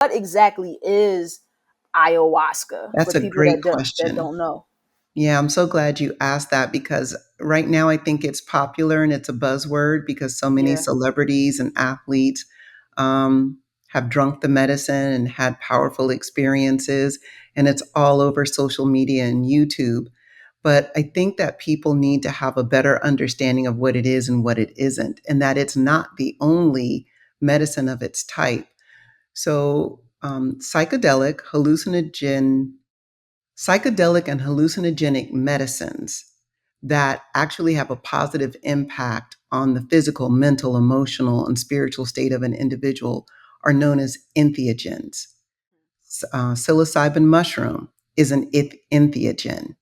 what exactly is ayahuasca for That's a people great that question. don't know? Yeah, I'm so glad you asked that because right now I think it's popular and it's a buzzword because so many Yeah. celebrities and athletes um, have drunk the medicine and had powerful experiences, and it's all over social media and YouTube. But I think that people need to have a better understanding of what it is and what it isn't, and that it's not the only medicine of its type. So, psychedelic and hallucinogenic medicines that actually have a positive impact on the physical, mental, emotional, and spiritual state of an individual are known as entheogens. Psilocybin mushroom is an entheogen.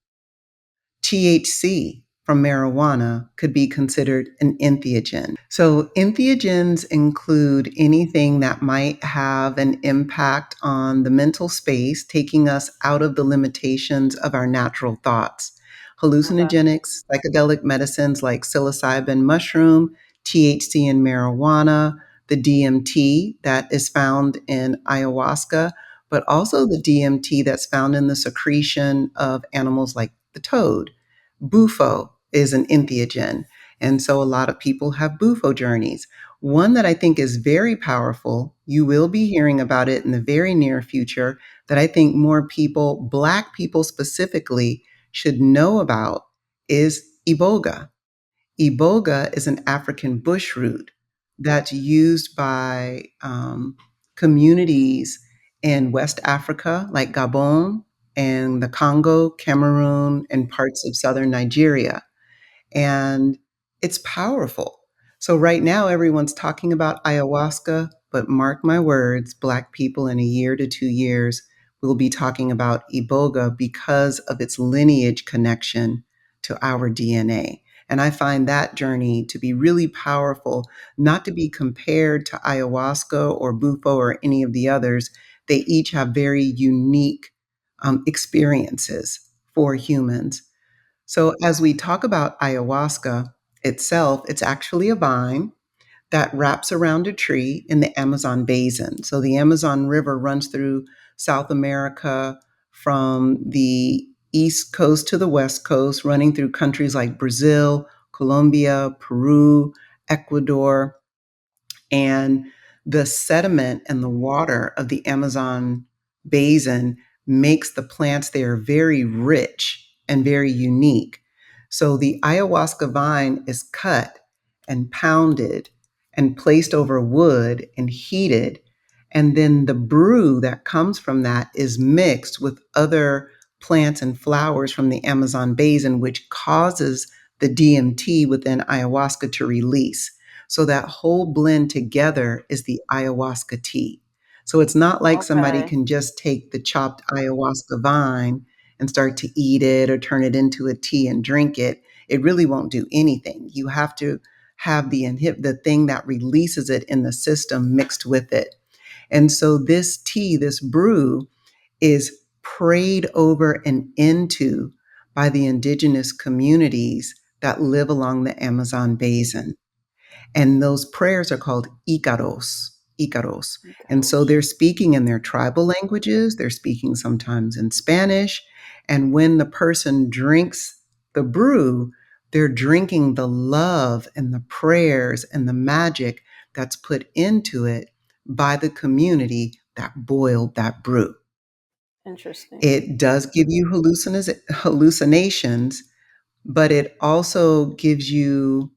THC from marijuana could be considered an entheogen. So, entheogens include anything that might have an impact on the mental space, taking us out of the limitations of our natural thoughts. Okay. Hallucinogenics, psychedelic medicines like psilocybin mushroom, THC in marijuana, the DMT that is found in ayahuasca, but also the DMT that's found in the secretion of animals like the toad. Bufo is an entheogen. And so a lot of people have Bufo journeys. One that I think is very powerful, you will be hearing about it in the very near future, that I think more people, Black people specifically, should know about is Iboga. Iboga is an African bush root that's used by communities in West Africa, like Gabon and the Congo, Cameroon, and parts of southern Nigeria. And it's powerful. So, right now, everyone's talking about ayahuasca, but mark my words, Black people in a year to 2 years will be talking about Iboga because of its lineage connection to our DNA. And I find that journey to be really powerful, not to be compared to ayahuasca or Bufo or any of the others. They each have very unique experiences for humans. So, as we talk about ayahuasca itself, it's actually a vine that wraps around a tree in the Amazon basin. So, the Amazon River runs through South America from the east coast to the west coast, running through countries like Brazil, Colombia, Peru, Ecuador, and the sediment and the water of the Amazon basin makes the plants there very rich and very unique. So the ayahuasca vine is cut and pounded and placed over wood and heated. And then the brew that comes from that is mixed with other plants and flowers from the Amazon basin, which causes the DMT within ayahuasca to release. So that whole blend together is the ayahuasca tea. So it's not like somebody Okay. can just take the chopped ayahuasca vine and start to eat it or turn it into a tea and drink it. It really won't do anything. You have to have the thing that releases it in the system mixed with it. And so this tea, this brew, is prayed over and into by the indigenous communities that live along the Amazon basin. And those prayers are called Icaros. Icaros. And so Icaros. they're speaking in their tribal languages, they're speaking sometimes in Spanish. And when the person drinks the brew, they're drinking the love and the prayers and the magic that's put into it by the community that boiled that brew. Interesting. It does give you hallucinations, but it also gives you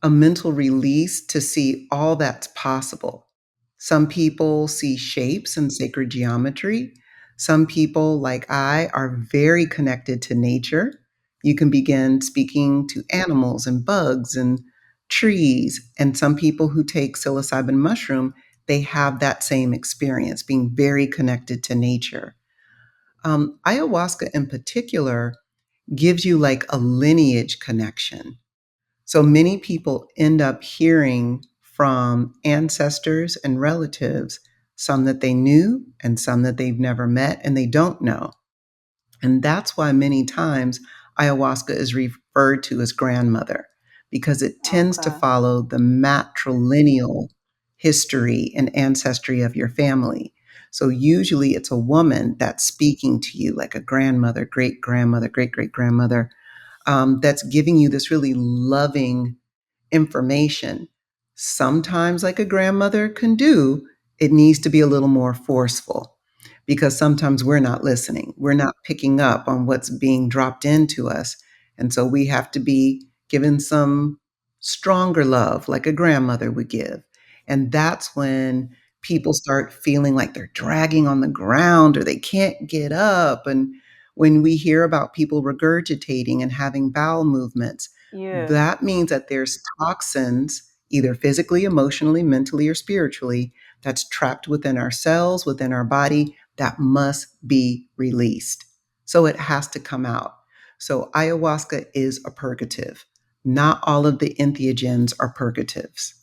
a mental release to see all that's possible. Some people see shapes and sacred geometry. Some people, like I, are very connected to nature. You can begin speaking to animals and bugs and trees. And some people who take psilocybin mushroom, they have that same experience, being very connected to nature. Ayahuasca, in particular, gives you like a lineage connection. So many people end up hearing from ancestors and relatives, some that they knew and some that they've never met and they don't know. And that's why many times ayahuasca is referred to as grandmother, because it tends to Okay. follow the matrilineal history and ancestry of your family. So usually it's a woman that's speaking to you, like a grandmother, great grandmother, great great grandmother, that's giving you this really loving information. Sometimes, like a grandmother can do, it needs to be a little more forceful because sometimes we're not listening. We're not picking up on what's being dropped into us. And so we have to be given some stronger love, like a grandmother would give. And that's when people start feeling like they're dragging on the ground or they can't get up. And when we hear about people regurgitating and having bowel movements, Yeah. that means that there's toxins, either physically, emotionally, mentally, or spiritually, that's trapped within our cells, within our body, that must be released. So it has to come out. So ayahuasca is a purgative. Not all of the entheogens are purgatives.